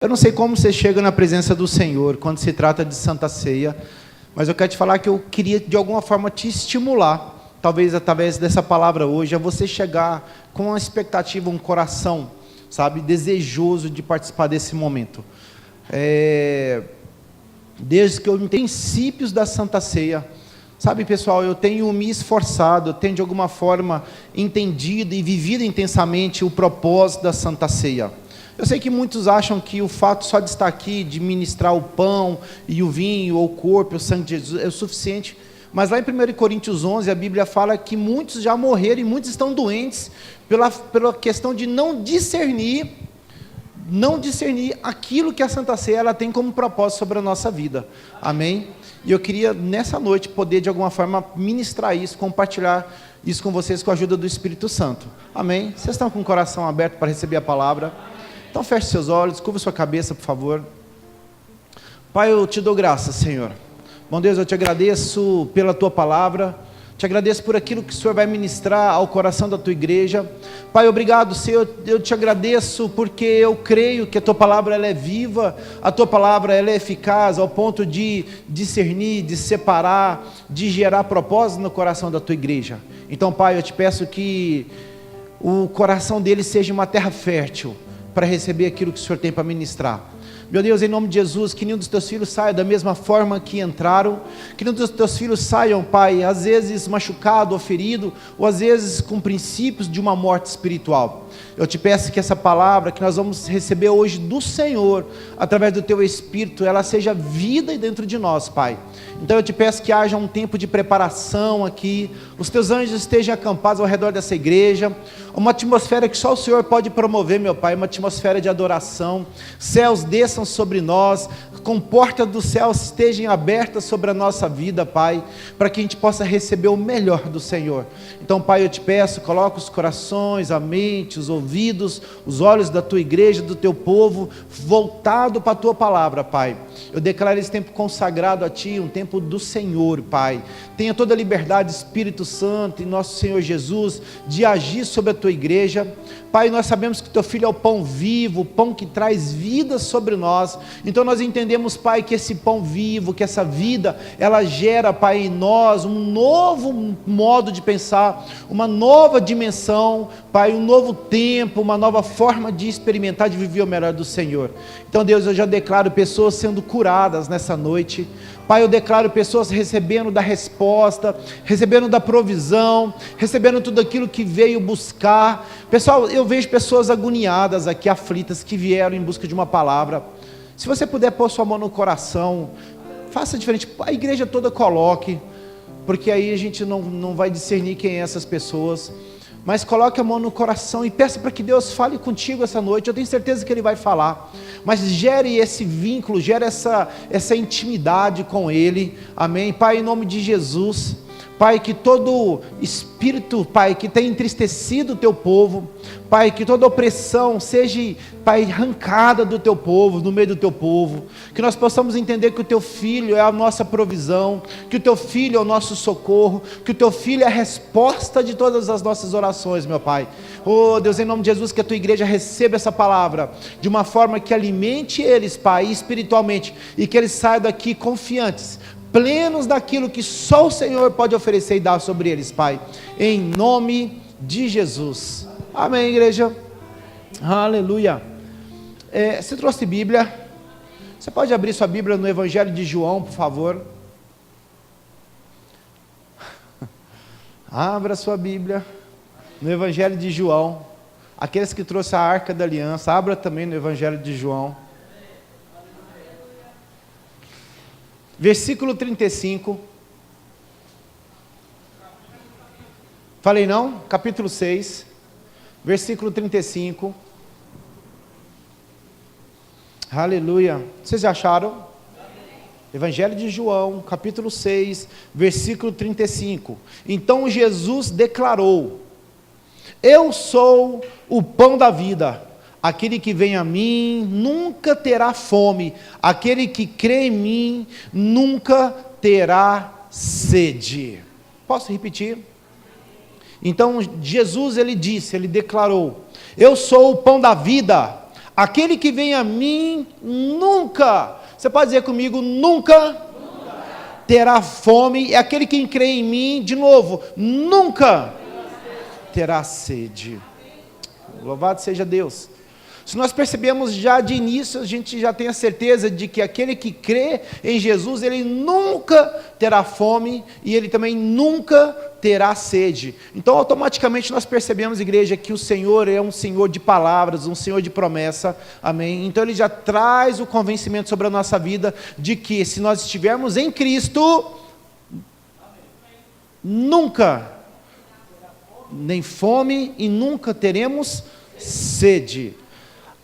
Eu não sei como você chega na presença do Senhor quando se trata de Santa Ceia, mas eu quero te falar que eu queria de alguma forma te estimular, talvez através dessa palavra hoje, a você chegar com uma expectativa, um coração, sabe, desejoso de participar desse momento. Desde que eu me princípios da Santa Ceia, sabe, pessoal, eu tenho me esforçado, eu tenho de alguma forma entendido e vivido intensamente o propósito da Santa Ceia. Eu sei que muitos acham que o fato só de estar aqui, de ministrar o pão e o vinho, ou o corpo, o sangue de Jesus, é o suficiente. Mas lá em 1 Coríntios 11, a Bíblia fala que muitos já morreram e muitos estão doentes pela questão de não discernir aquilo que a Santa Ceia ela tem como propósito sobre a nossa vida. Amém? E eu queria, nessa noite, poder de alguma forma ministrar isso, compartilhar isso com vocês com a ajuda do Espírito Santo. Amém? Vocês estão com o coração aberto para receber a palavra? Então feche seus olhos, curva sua cabeça, por favor. Pai, eu te dou graças, Senhor. Bom Deus, eu te agradeço pela tua palavra, te agradeço por aquilo que o Senhor vai ministrar ao coração da tua igreja. Pai, obrigado, Senhor, eu te agradeço porque eu creio que a tua palavra ela é viva, a tua palavra ela é eficaz ao ponto de discernir, de separar, de gerar propósito no coração da tua igreja. Então, Pai, eu te peço que o coração deles seja uma terra fértil, para receber aquilo que o Senhor tem para ministrar. Meu Deus, em nome de Jesus, que nenhum dos teus filhos saia da mesma forma que entraram, que nenhum dos teus filhos saiam, Pai, às vezes machucado ou ferido, ou às vezes com princípios de uma morte espiritual. Eu te peço que essa palavra que nós vamos receber hoje do Senhor, através do teu Espírito, ela seja vida dentro de nós, Pai. Então eu te peço que haja um tempo de preparação aqui, os teus anjos estejam acampados ao redor dessa igreja, uma atmosfera que só o Senhor pode promover, meu Pai, uma atmosfera de adoração, céus desçam sobre nós, com portas do céu estejam abertas sobre a nossa vida, Pai, para que a gente possa receber o melhor do Senhor. Então, Pai, eu te peço, coloca os corações, a mente, os ouvidos, os olhos da tua igreja, do teu povo, voltado para a tua palavra, Pai. Eu declaro esse tempo consagrado a Ti, um tempo do Senhor, Pai. Tenha toda a liberdade, Espírito Santo, em nosso Senhor Jesus, de agir sobre a tua igreja. Pai, nós sabemos que o teu Filho é o pão vivo, o pão que traz vida sobre nós. Então nós entendemos, Pai, que esse pão vivo, que essa vida, ela gera, Pai, em nós um novo modo de pensar, uma nova dimensão, Pai, um novo tempo, uma nova forma de experimentar, de viver o melhor do Senhor. Então, Deus, eu já declaro pessoas sendo curadas nessa noite. Pai, eu declaro pessoas recebendo da resposta, recebendo da provisão, recebendo tudo aquilo que veio buscar. Pessoal, eu vejo pessoas agoniadas aqui, aflitas, que vieram em busca de uma palavra. Se você puder pôr sua mão no coração, faça diferente, a igreja toda coloque, porque aí a gente não vai discernir quem é essas pessoas. Mas coloque a mão no coração e peça para que Deus fale contigo essa noite. Eu tenho certeza que Ele vai falar, mas gere esse vínculo, gere essa intimidade com Ele, amém? Pai, em nome de Jesus, Pai, que todo espírito, Pai, que tem entristecido o teu povo, Pai, que toda opressão seja, Pai, arrancada do teu povo, no meio do teu povo, que nós possamos entender que o teu Filho é a nossa provisão, que o teu Filho é o nosso socorro, que o teu Filho é a resposta de todas as nossas orações, meu Pai. Oh Deus, em nome de Jesus, que a tua igreja receba essa palavra, de uma forma que alimente eles, Pai, espiritualmente, e que eles saiam daqui confiantes, plenos daquilo que só o Senhor pode oferecer e dar sobre eles, Pai, em nome de Jesus, amém, igreja, aleluia. Você trouxe Bíblia? Você pode abrir sua Bíblia no Evangelho de João, por favor? Abra sua Bíblia no Evangelho de João. Aqueles que trouxeram a Arca da Aliança, abra também no Evangelho de João. Versículo 35. Falei não? Capítulo 6, versículo 35. Aleluia. Vocês já acharam? Evangelho de João, capítulo 6, versículo 35. Então Jesus declarou: eu sou o pão da vida. Aquele que vem a mim nunca terá fome, aquele que crê em mim nunca terá sede. Posso repetir? Então Jesus ele disse, ele declarou: eu sou o pão da vida, Aquele que vem a mim nunca, você pode dizer comigo, nunca terá fome, e aquele que crê em mim, de novo, nunca terá sede. Louvado seja Deus. Se nós percebemos já de início, a gente já tem a certeza de que aquele que crê em Jesus, ele nunca terá fome e ele também nunca terá sede. Então, automaticamente nós percebemos, igreja, que o Senhor é um Senhor de palavras, um Senhor de promessa, amém? Então ele já traz o convencimento sobre a nossa vida de que se nós estivermos em Cristo, nunca, nem fome e nunca teremos sede.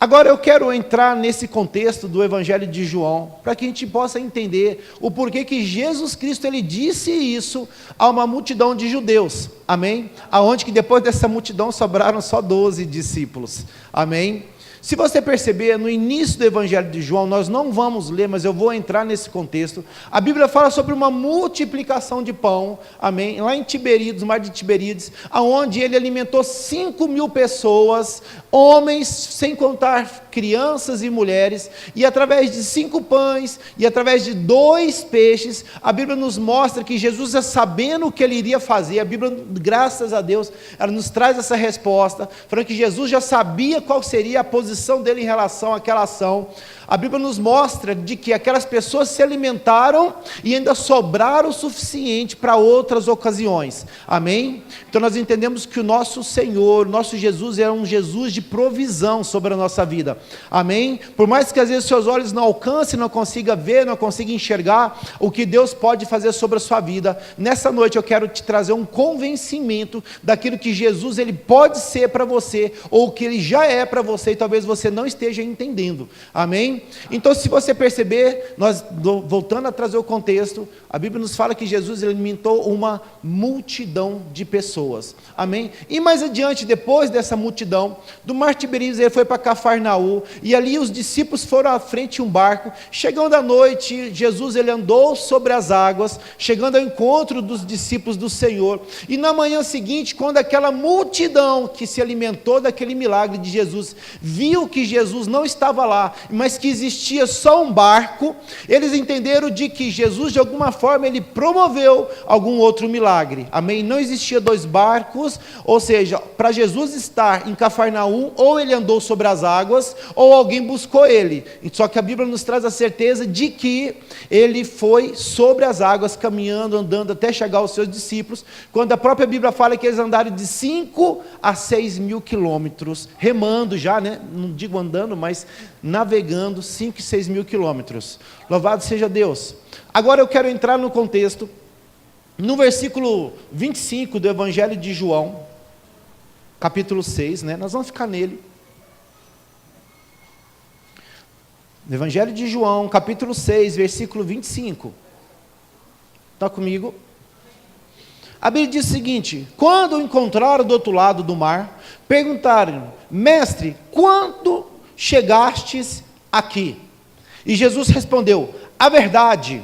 Agora eu quero entrar nesse contexto do Evangelho de João, para que a gente possa entender o porquê que Jesus Cristo ele disse isso a uma multidão de judeus, amém? Aonde que depois dessa multidão sobraram só 12 discípulos, amém? Se você perceber, no início do Evangelho de João, nós não vamos ler, mas eu vou entrar nesse contexto, a Bíblia fala sobre uma multiplicação de pão, amém? Lá em Tiberíades, no mar de Tiberíades, aonde ele alimentou 5.000 pessoas, homens, sem contar crianças e mulheres, e através de 5 pães, e através de 2 peixes, a Bíblia nos mostra que Jesus, sabendo o que ele iria fazer, a Bíblia, graças a Deus, ela nos traz essa resposta, falando que Jesus já sabia qual seria a posição dele em relação àquela ação. A Bíblia nos mostra de que aquelas pessoas se alimentaram e ainda sobraram o suficiente para outras ocasiões, amém? Então nós entendemos que o nosso Senhor, o nosso Jesus é um Jesus de provisão sobre a nossa vida, amém? Por mais que às vezes seus olhos não alcancem, não consiga ver, não consiga enxergar o que Deus pode fazer sobre a sua vida, nessa noite eu quero te trazer um convencimento daquilo que Jesus ele pode ser para você, ou que ele já é para você, e talvez você não esteja entendendo, amém? Então, se você perceber, nós voltando a trazer o contexto, a Bíblia nos fala que Jesus alimentou uma multidão de pessoas, amém? E mais adiante, depois dessa multidão, do mar Tiberíades, ele foi para Cafarnaum, e ali os discípulos foram à frente de um barco. Chegando à noite, Jesus ele andou sobre as águas, chegando ao encontro dos discípulos do Senhor, e na manhã seguinte, quando aquela multidão que se alimentou daquele milagre de Jesus, viu que Jesus não estava lá, mas que existia só um barco, eles entenderam de que Jesus, de alguma forma, ele promoveu algum outro milagre, amém? Não existia 2 barcos, ou seja, para Jesus estar em Cafarnaum, ou ele andou sobre as águas, ou alguém buscou ele, só que a Bíblia nos traz a certeza de que ele foi sobre as águas, caminhando, andando, até chegar aos seus discípulos, quando a própria Bíblia fala que eles andaram de 5 a 6 mil quilômetros, remando já, né? Não digo andando, mas navegando 5 e 6 mil quilômetros. Louvado seja Deus. Agora eu quero entrar no contexto, no versículo 25 do Evangelho de João, capítulo 6, né? Nós vamos ficar nele. No Evangelho de João, capítulo 6, versículo 25. Está comigo? A Bíblia diz o seguinte: quando o encontraram do outro lado do mar, perguntaram: mestre, quando chegastes aqui? E Jesus respondeu: a verdade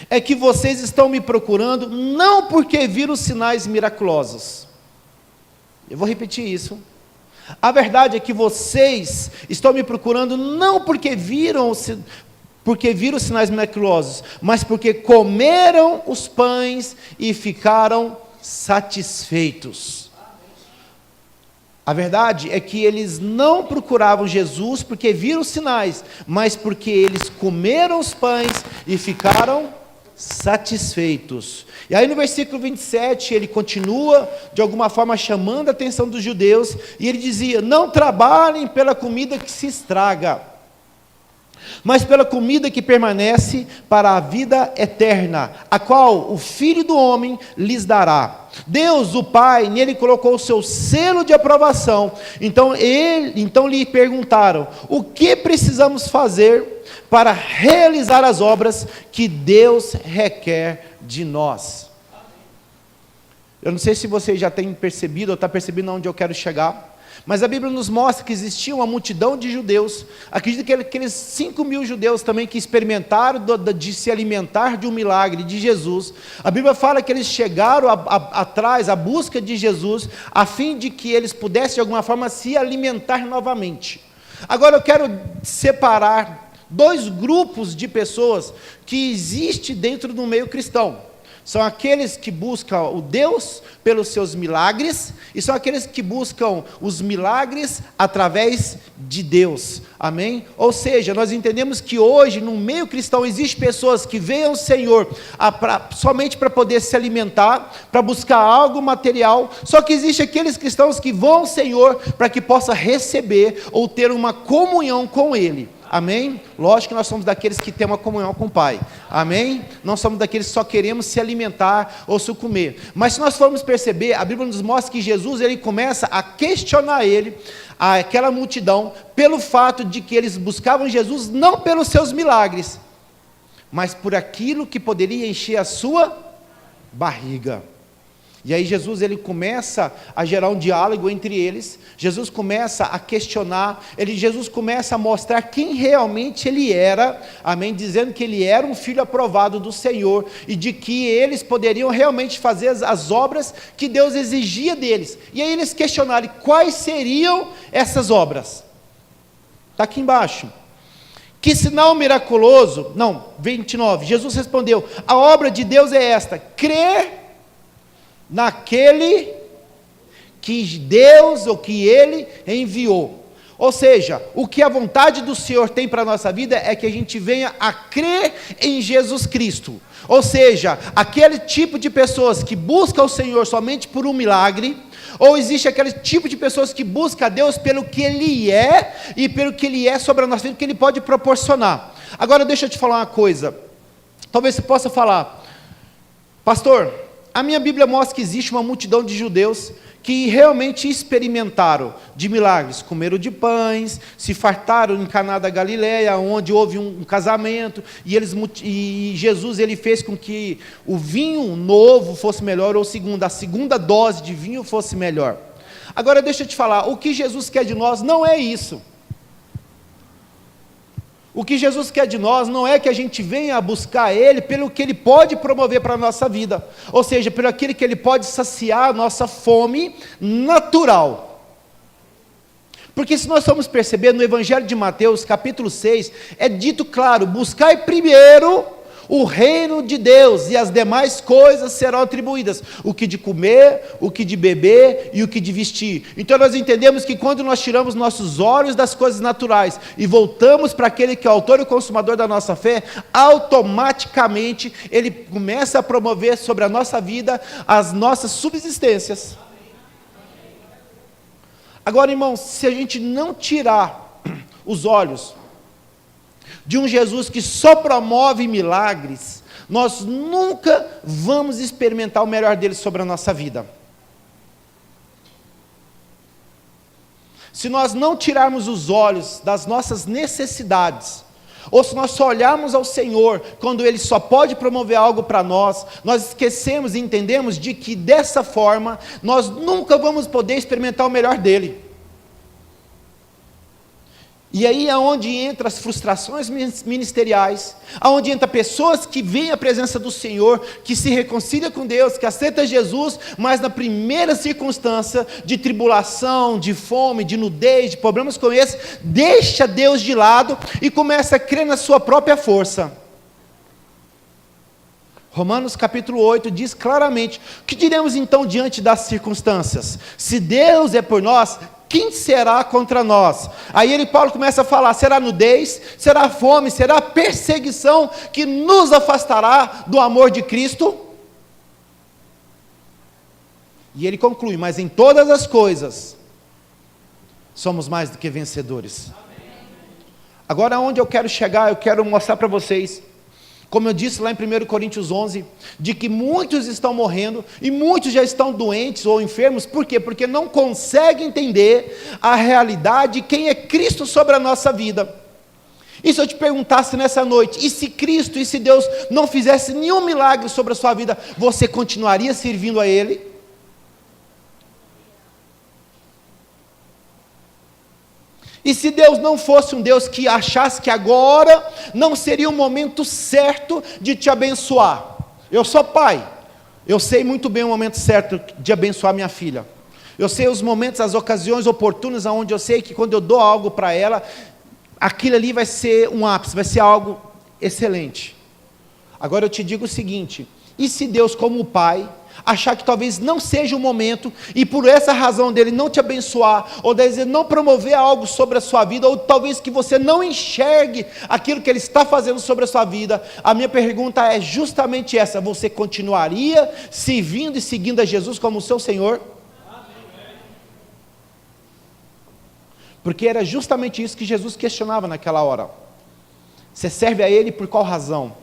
é que vocês estão me procurando não porque viram sinais miraculosos. Eu vou repetir isso. A verdade é que vocês estão me procurando não porque viram sinais miraculosos, mas porque comeram os pães e ficaram satisfeitos. A verdade é que eles não procuravam Jesus porque viram os sinais, mas porque eles comeram os pães e ficaram satisfeitos. E aí no versículo 27, ele continua, de alguma forma, chamando a atenção dos judeus, e ele dizia: não trabalhem pela comida que se estraga, mas pela comida que permanece para a vida eterna, a qual o Filho do Homem lhes dará. Deus, o Pai, nele colocou o seu selo de aprovação. Então lhe perguntaram: o que precisamos fazer para realizar as obras que Deus requer de nós? Eu não sei se você já tem percebido, ou está percebendo onde eu quero chegar, mas a Bíblia nos mostra que existia uma multidão de judeus. Acredito que aqueles 5.000 judeus também que experimentaram de se alimentar de um milagre de Jesus, a Bíblia fala que eles chegaram atrás, à busca de Jesus, a fim de que eles pudessem de alguma forma se alimentar novamente. Agora eu quero separar dois grupos de pessoas que existem dentro do meio cristão. São aqueles que buscam o Deus pelos seus milagres, e são aqueles que buscam os milagres através de Deus, amém? Ou seja, nós entendemos que hoje, no meio cristão, existem pessoas que veem ao Senhor somente para poder se alimentar, para buscar algo material, só que existem aqueles cristãos que vão ao Senhor para que possa receber ou ter uma comunhão com Ele. Amém? Lógico que nós somos daqueles que têm uma comunhão com o Pai. Amém? Não somos daqueles que só queremos se alimentar ou sucumber. Mas se nós formos perceber, a Bíblia nos mostra que Jesus, ele começa a questionar aquela multidão, pelo fato de que eles buscavam Jesus não pelos seus milagres, mas por aquilo que poderia encher a sua barriga. E aí Jesus, ele começa a gerar um diálogo entre eles, Jesus começa a questionar, Jesus começa a mostrar quem realmente ele era, amém, dizendo que ele era um filho aprovado do Senhor, e de que eles poderiam realmente fazer as obras que Deus exigia deles. E aí eles questionaram, quais seriam essas obras? Está aqui embaixo. Que sinal miraculoso, 29, Jesus respondeu, a obra de Deus é esta, crer naquele que Deus, ou que Ele enviou. Ou seja, o que a vontade do Senhor tem para a nossa vida é que a gente venha a crer em Jesus Cristo. Ou seja, aquele tipo de pessoas que busca o Senhor somente por um milagre, ou existe aquele tipo de pessoas que busca a Deus pelo que Ele é, e pelo que Ele é sobre a nossa vida, o que Ele pode proporcionar. Agora deixa eu te falar uma coisa, talvez você possa falar, pastor, a minha Bíblia mostra que existe uma multidão de judeus que realmente experimentaram de milagres, comeram de pães, se fartaram em Caná da Galileia, onde houve um casamento, e Jesus, ele fez com que o vinho novo fosse melhor, ou a segunda dose de vinho fosse melhor. Agora deixa eu te falar, o que Jesus quer de nós não é isso. O que Jesus quer de nós não é que a gente venha buscar Ele pelo que Ele pode promover para a nossa vida, ou seja, pelo aquilo que Ele pode saciar a nossa fome natural. Porque se nós formos perceber no Evangelho de Mateus, capítulo 6, é dito claro, buscai primeiro o reino de Deus, e as demais coisas serão atribuídas, o que de comer, o que de beber e o que de vestir. Então nós entendemos que quando nós tiramos nossos olhos das coisas naturais, e voltamos para aquele que é o autor e consumador da nossa fé, automaticamente Ele começa a promover sobre a nossa vida as nossas subsistências. Agora, irmãos, se a gente não tirar os olhos de um Jesus que só promove milagres, nós nunca vamos experimentar o melhor dele sobre a nossa vida. Se nós não tirarmos os olhos das nossas necessidades, ou se nós só olharmos ao Senhor, quando Ele só pode promover algo para nós, nós esquecemos e entendemos de que dessa forma, nós nunca vamos poder experimentar o melhor dele. E aí é onde entra as frustrações ministeriais, aonde entra pessoas que veem a presença do Senhor, que se reconciliam com Deus, que aceitam Jesus, mas na primeira circunstância de tribulação, de fome, de nudez, de problemas como esse, deixa Deus de lado e começa a crer na sua própria força. Romanos capítulo 8 diz claramente, o que diremos então diante das circunstâncias? Se Deus é por nós, quem será contra nós? Aí Paulo começa a falar, será nudez, será fome, será perseguição que nos afastará do amor de Cristo? E ele conclui, mas em todas as coisas, somos mais do que vencedores. Agora onde eu quero chegar, eu quero mostrar para vocês, como eu disse lá em 1 Coríntios 11, de que muitos estão morrendo, e muitos já estão doentes ou enfermos, por quê? Porque não conseguem entender a realidade, quem é Cristo sobre a nossa vida. E se eu te perguntasse nessa noite, e se Cristo, e se Deus não fizesse nenhum milagre sobre a sua vida, você continuaria servindo a Ele? E se Deus não fosse um Deus que achasse que agora não seria o momento certo de te abençoar? Eu sou pai, eu sei muito bem o momento certo de abençoar minha filha. Eu sei os momentos, as ocasiões oportunas, onde eu sei que quando eu dou algo para ela, aquilo ali vai ser um ápice, vai ser algo excelente. Agora eu te digo o seguinte: e se Deus, como Pai, achar que talvez não seja o momento, e por essa razão dele não te abençoar, ou dele não promover algo sobre a sua vida, ou talvez que você não enxergue aquilo que ele está fazendo sobre a sua vida, a minha pergunta é justamente essa: você continuaria servindo e seguindo a Jesus como seu Senhor? Porque era justamente isso que Jesus questionava naquela hora. Você serve a Ele por qual razão?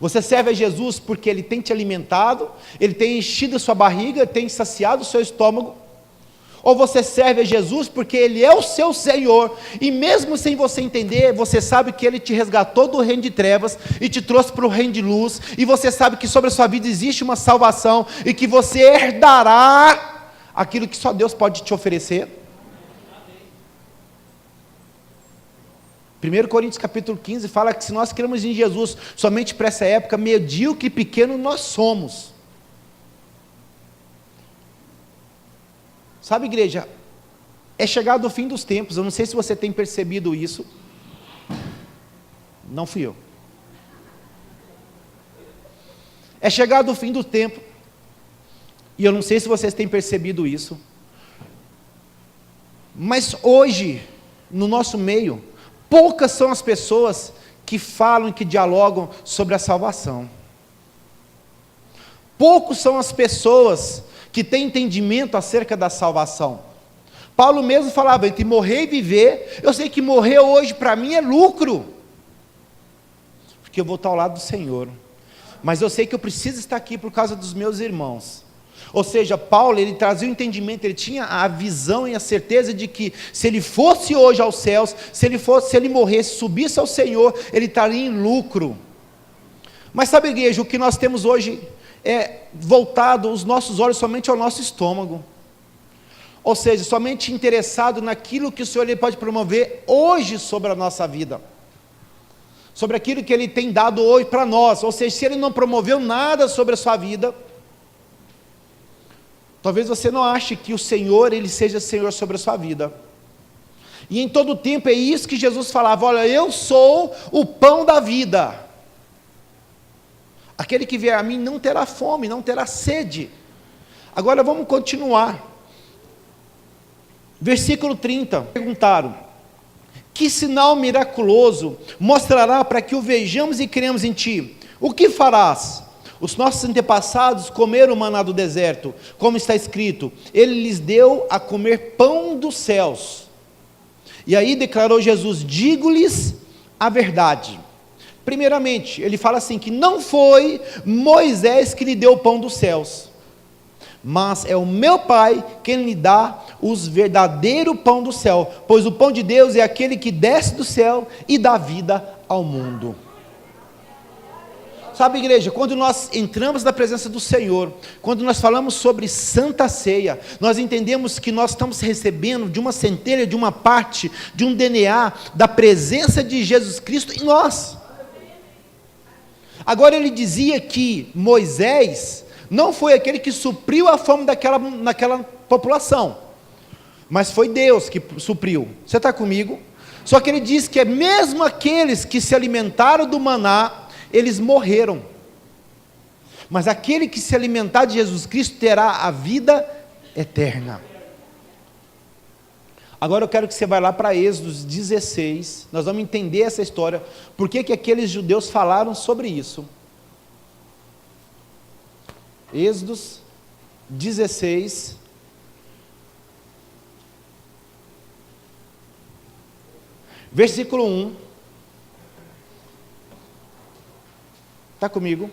Você serve a Jesus porque Ele tem te alimentado, Ele tem enchido a sua barriga, tem saciado o seu estômago? Ou você serve a Jesus porque Ele é o seu Senhor, e mesmo sem você entender, você sabe que Ele te resgatou do reino de trevas, e te trouxe para o reino de luz, e você sabe que sobre a sua vida existe uma salvação, e que você herdará aquilo que só Deus pode te oferecer? 1 Coríntios capítulo 15 fala que se nós cremos em Jesus somente para essa época, medíocre e pequeno nós somos. Sabe, igreja, é chegado o fim dos tempos. Eu não sei se você tem percebido isso. Não fui eu. É chegado o fim do tempo, e eu não sei se vocês têm percebido isso, mas hoje, no nosso meio, poucas são as pessoas que falam e que dialogam sobre a salvação. Poucos são as pessoas que têm entendimento acerca da salvação. Paulo mesmo falava: entre morrer e viver, eu sei que morrer hoje para mim é lucro, porque eu vou estar ao lado do Senhor, mas eu sei que eu preciso estar aqui por causa dos meus irmãos. Ou seja, Paulo, ele trazia o entendimento, ele tinha a visão e a certeza de que se ele fosse hoje aos céus, se ele morresse, subisse ao Senhor, ele estaria em lucro. Mas sabe, igreja, o que nós temos hoje é voltado os nossos olhos somente ao nosso estômago, ou seja, somente interessado naquilo que o Senhor ele pode promover hoje sobre a nossa vida, sobre aquilo que Ele tem dado hoje para nós. Ou seja, se Ele não promoveu nada sobre a sua vida, talvez você não ache que o Senhor, Ele seja Senhor sobre a sua vida. E em todo tempo é isso que Jesus falava: olha, eu sou o pão da vida. Aquele que vier a mim não terá fome, não terá sede. Agora vamos continuar. Versículo 30, perguntaram: que sinal miraculoso mostrará para que o vejamos e cremos em ti? O que farás? Os nossos antepassados comeram o maná do deserto, como está escrito: Ele lhes deu a comer pão dos céus. E aí declarou Jesus: digo-lhes a verdade. Primeiramente, ele fala assim, que não foi Moisés que lhe deu o pão dos céus, mas é o meu Pai quem lhe dá os verdadeiro pão do céu, pois o pão de Deus é aquele que desce do céu e dá vida ao mundo. Sabe, igreja, quando nós entramos na presença do Senhor, quando nós falamos sobre Santa Ceia, nós entendemos que nós estamos recebendo de uma centelha, de uma parte, de um DNA, da presença de Jesus Cristo em nós. Agora ele dizia que Moisés não foi aquele que supriu a fome naquela população, mas foi Deus que supriu. Você está comigo? Só que ele diz que é mesmo aqueles que se alimentaram do maná, eles morreram, mas aquele que se alimentar de Jesus Cristo terá a vida eterna. Agora eu quero que você vá lá para Êxodo 16, nós vamos entender essa história, por que aqueles judeus falaram sobre isso. Êxodo 16, versículo 1, está comigo?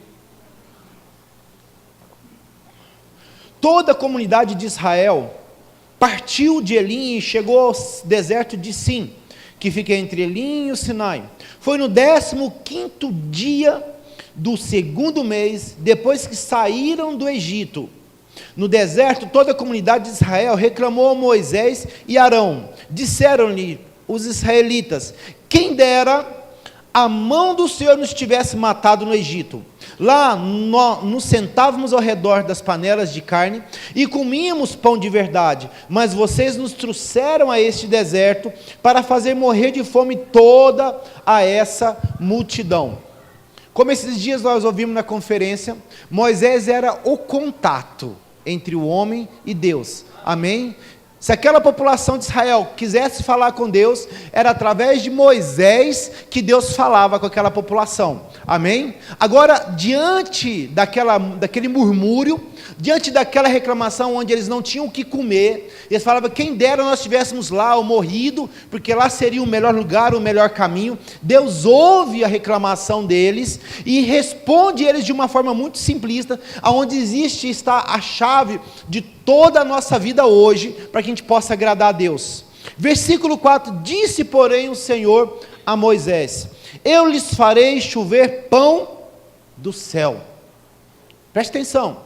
Toda a comunidade de Israel partiu de Elim e chegou ao deserto de Sim, que fica entre Elim e o Sinai. Foi no 15º dia do segundo mês, depois que saíram do Egito. No deserto, toda a comunidade de Israel reclamou a Moisés e Arão. Disseram-lhe os israelitas: quem dera a mão do Senhor nos tivesse matado no Egito, Lá nos sentávamos ao redor das panelas de carne e comíamos pão de verdade, mas vocês nos trouxeram a este deserto para fazer morrer de fome toda a essa multidão. Como esses dias nós ouvimos na conferência, Moisés era o contato entre o homem e Deus, amém? Se aquela população de Israel quisesse falar com Deus, era através de Moisés que Deus falava com aquela população, amém? Agora, diante daquele murmúrio, diante daquela reclamação onde eles não tinham o que comer, eles falavam, quem dera nós estivéssemos lá, ou morrido, porque lá seria o melhor lugar, o melhor caminho. Deus ouve a reclamação deles, e responde eles de uma forma muito simplista, aonde está a chave de toda a nossa vida hoje, para que a gente possa agradar a Deus. Versículo 4, disse porém o Senhor a Moisés, eu lhes farei chover pão do céu. Preste atenção,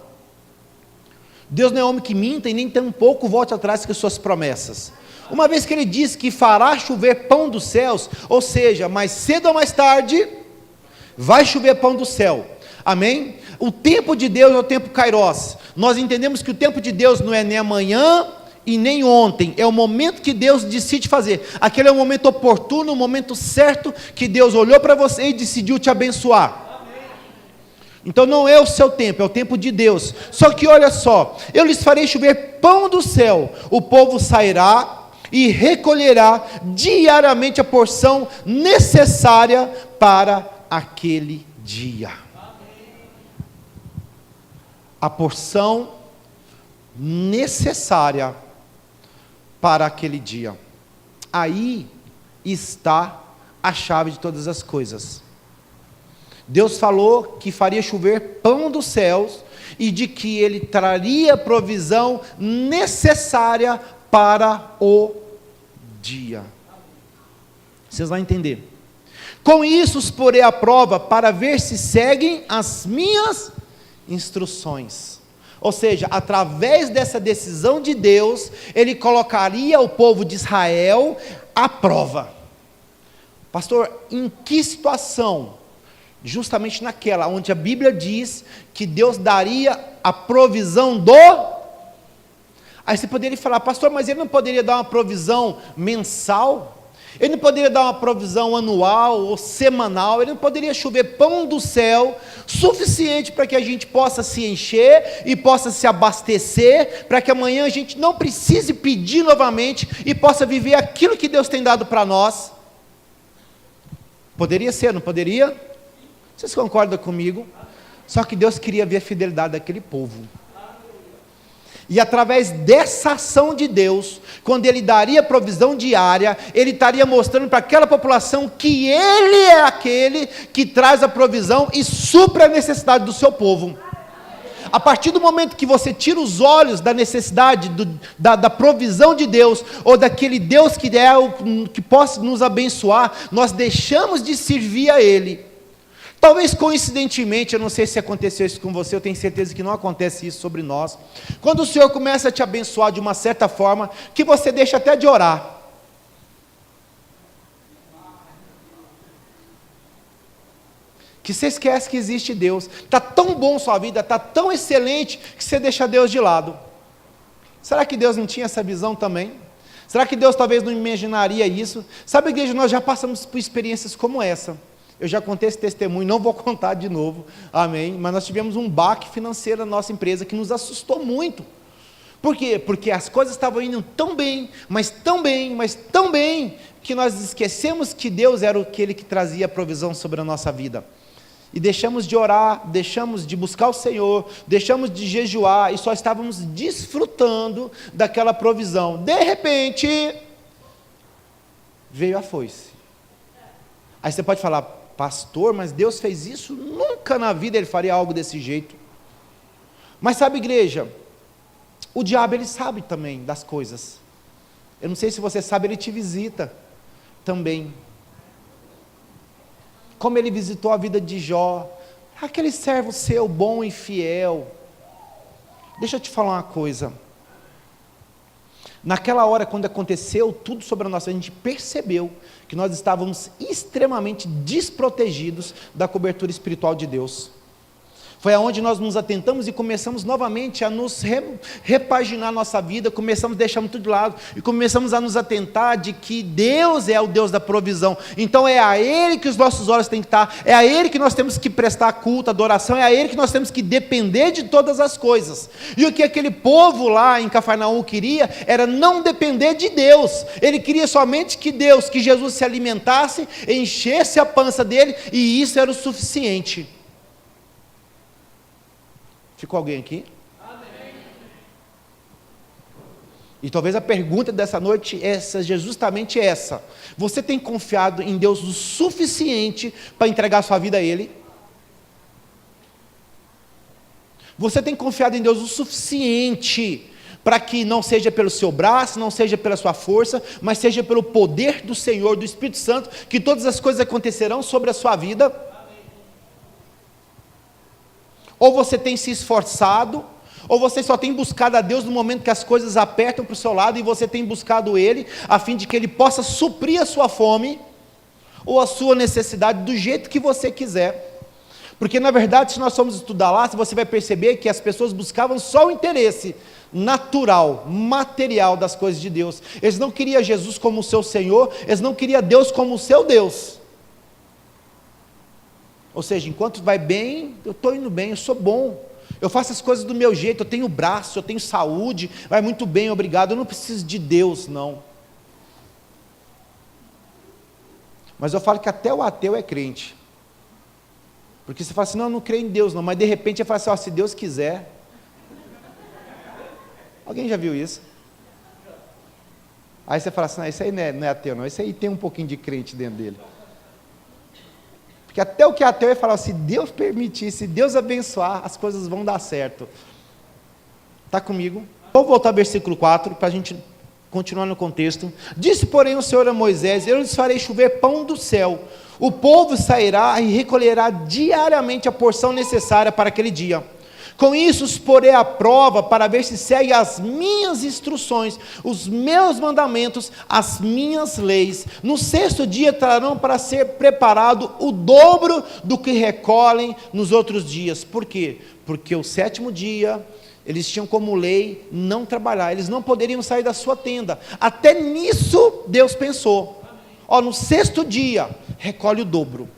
Deus não é homem que minta, e nem tampouco volte atrás com suas promessas. Uma vez que ele diz que fará chover pão dos céus, ou seja, mais cedo ou mais tarde, vai chover pão do céu, amém? O tempo de Deus é o tempo Kairos. Nós entendemos que o tempo de Deus não é nem amanhã e nem ontem, é o momento que Deus decide fazer. Aquele é o momento oportuno, o momento certo que Deus olhou para você e decidiu te abençoar. Então não é o seu tempo, é o tempo de Deus. Só que olha só, eu lhes farei chover pão do céu, o povo sairá e recolherá diariamente a porção necessária para aquele dia. A porção necessária para aquele dia. Aí está a chave de todas as coisas. Deus falou que faria chover pão dos céus e de que Ele traria provisão necessária para o dia. Vocês vão entender. Com isso os porei à prova para ver se seguem as minhas instruções. Ou seja, através dessa decisão de Deus, Ele colocaria o povo de Israel à prova. Pastor, em que situação? Justamente naquela onde a Bíblia diz que Deus daria a provisão do... Aí você poderia falar, pastor, mas Ele não poderia dar uma provisão mensal? Ele não poderia dar uma provisão anual ou semanal? Ele não poderia chover pão do céu suficiente para que a gente possa se encher e possa se abastecer, para que amanhã a gente não precise pedir novamente e possa viver aquilo que Deus tem dado para nós? Poderia ser, não poderia? Vocês concordam comigo? Só que Deus queria ver a fidelidade daquele povo. E através dessa ação de Deus, quando Ele daria provisão diária, Ele estaria mostrando para aquela população que Ele é aquele que traz a provisão e supre a necessidade do seu povo. A partir do momento que você tira os olhos da necessidade, da provisão de Deus, ou daquele Deus que que possa nos abençoar, nós deixamos de servir a Ele. Talvez coincidentemente, eu não sei se aconteceu isso com você, eu tenho certeza que não acontece isso sobre nós. Quando o Senhor começa a te abençoar de uma certa forma, que você deixa até de orar. Que você esquece que existe Deus. Está tão bom sua vida, está tão excelente, que você deixa Deus de lado. Será que Deus não tinha essa visão também? Será que Deus talvez não imaginaria isso? Sabe, igreja, nós já passamos por experiências como essa. Eu já contei esse testemunho, não vou contar de novo, amém? Mas nós tivemos um baque financeiro na nossa empresa que nos assustou muito. Por quê? Porque as coisas estavam indo tão bem, mas tão bem, mas tão bem, que nós esquecemos que Deus era aquele que trazia a provisão sobre a nossa vida. E deixamos de orar, deixamos de buscar o Senhor, deixamos de jejuar, e só estávamos desfrutando daquela provisão. De repente, veio a foice. Aí você pode falar, pastor, mas Deus fez isso? Nunca na vida Ele faria algo desse jeito. Mas sabe, igreja, o diabo ele sabe também das coisas. Eu não sei se você sabe, ele te visita também. Como ele visitou a vida de Jó, aquele servo seu, bom e fiel. Deixa eu te falar uma coisa. Naquela hora, quando aconteceu tudo sobre a nossa vida, a gente percebeu que nós estávamos extremamente desprotegidos da cobertura espiritual de Deus. Foi aonde nós nos atentamos e começamos novamente a nos repaginar nossa vida, começamos a deixar tudo de lado, e começamos a nos atentar de que Deus é o Deus da provisão, então é a Ele que os nossos olhos têm que estar, é a Ele que nós temos que prestar culto, adoração, é a Ele que nós temos que depender de todas as coisas. E o que aquele povo lá em Cafarnaum queria, era não depender de Deus, ele queria somente que Deus, que Jesus se alimentasse, enchesse a pança dele, e isso era o suficiente. Ficou alguém aqui? Amém. E talvez a pergunta dessa noite seja justamente essa: você tem confiado em Deus o suficiente para entregar sua vida a Ele? Você tem confiado em Deus o suficiente para que não seja pelo seu braço, não seja pela sua força, mas seja pelo poder do Senhor, do Espírito Santo, que todas as coisas acontecerão sobre a sua vida? Ou você tem se esforçado, ou você só tem buscado a Deus no momento que as coisas apertam para o seu lado, e você tem buscado Ele, a fim de que Ele possa suprir a sua fome, ou a sua necessidade, do jeito que você quiser. Porque na verdade, se nós formos estudar lá, você vai perceber que as pessoas buscavam só o interesse natural, material das coisas de Deus. Eles não queriam Jesus como o seu Senhor, eles não queriam Deus como o seu Deus. Ou seja, enquanto vai bem, eu estou indo bem, eu sou bom, eu faço as coisas do meu jeito, eu tenho braço, eu tenho saúde, vai muito bem, obrigado, eu não preciso de Deus, não. Mas eu falo que até o ateu é crente, porque você fala assim, não, eu não creio em Deus não, mas de repente você fala assim, ó, se Deus quiser. Alguém já viu isso? Aí você fala assim, não, isso aí não é ateu não, isso aí tem um pouquinho de crente dentro dele. Porque até o que é ateu é falar, se Deus permitir, se Deus abençoar, as coisas vão dar certo. Está comigo? Vou voltar ao versículo 4, para a gente continuar no contexto. Disse, porém, o Senhor a Moisés, eu lhes farei chover pão do céu, o povo sairá e recolherá diariamente a porção necessária para aquele dia. Com isso os porei à prova, para ver se segue as minhas instruções, os meus mandamentos, as minhas leis. No 6º dia trarão para ser preparado o dobro do que recolhem nos outros dias. Por quê? Porque o 7º dia eles tinham como lei não trabalhar, eles não poderiam sair da sua tenda. Até nisso Deus pensou. Ó, no 6º dia recolhe o dobro.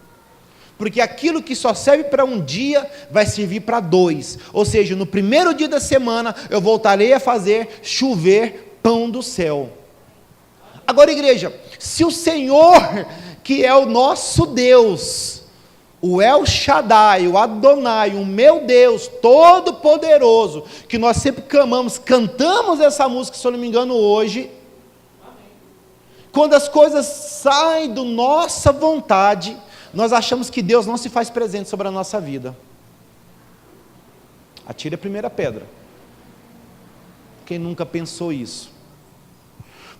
Porque aquilo que só serve para um dia, vai servir para 2, ou seja, no 1º dia da semana, eu voltarei a fazer chover pão do céu. Agora igreja, se o Senhor, que é o nosso Deus, o El Shaddai, o Adonai, o meu Deus, todo poderoso, que nós sempre cantamos essa música, se eu não me engano hoje, quando as coisas saem da nossa vontade, nós achamos que Deus não se faz presente sobre a nossa vida. Atire a primeira pedra. Quem nunca pensou isso?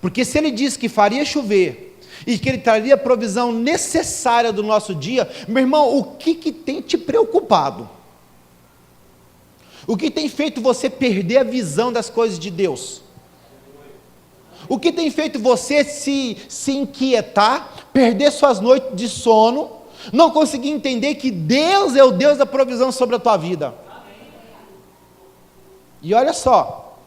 Porque se Ele disse que faria chover, e que Ele traria a provisão necessária do nosso dia, meu irmão, o que tem te preocupado? O que tem feito você perder a visão das coisas de Deus? O que tem feito você se inquietar, perder suas noites de sono, não conseguir entender que Deus é o Deus da provisão sobre a tua vida? E olha só,